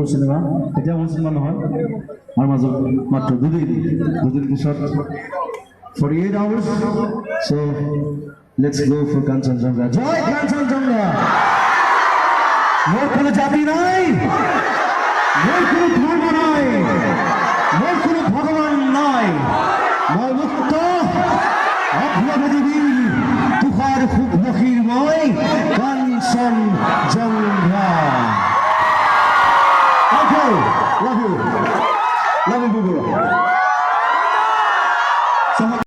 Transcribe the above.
সৰু চিনেমা এতিয়া মুছলমান নহয় আমাৰ মাজত মাত্ৰ দুদিন পিছত 48 hours so let's go for Kanchenjunga Joy Kanchenjunga মোর কোনো জাতি নাই মোর কোনো ধর্ম নাই মোর কোনো ভগবান নাই মই মুক্ত অভ্রপৃথিবী তুষার খুব মহিময় Kanchenjunga Okay, love you.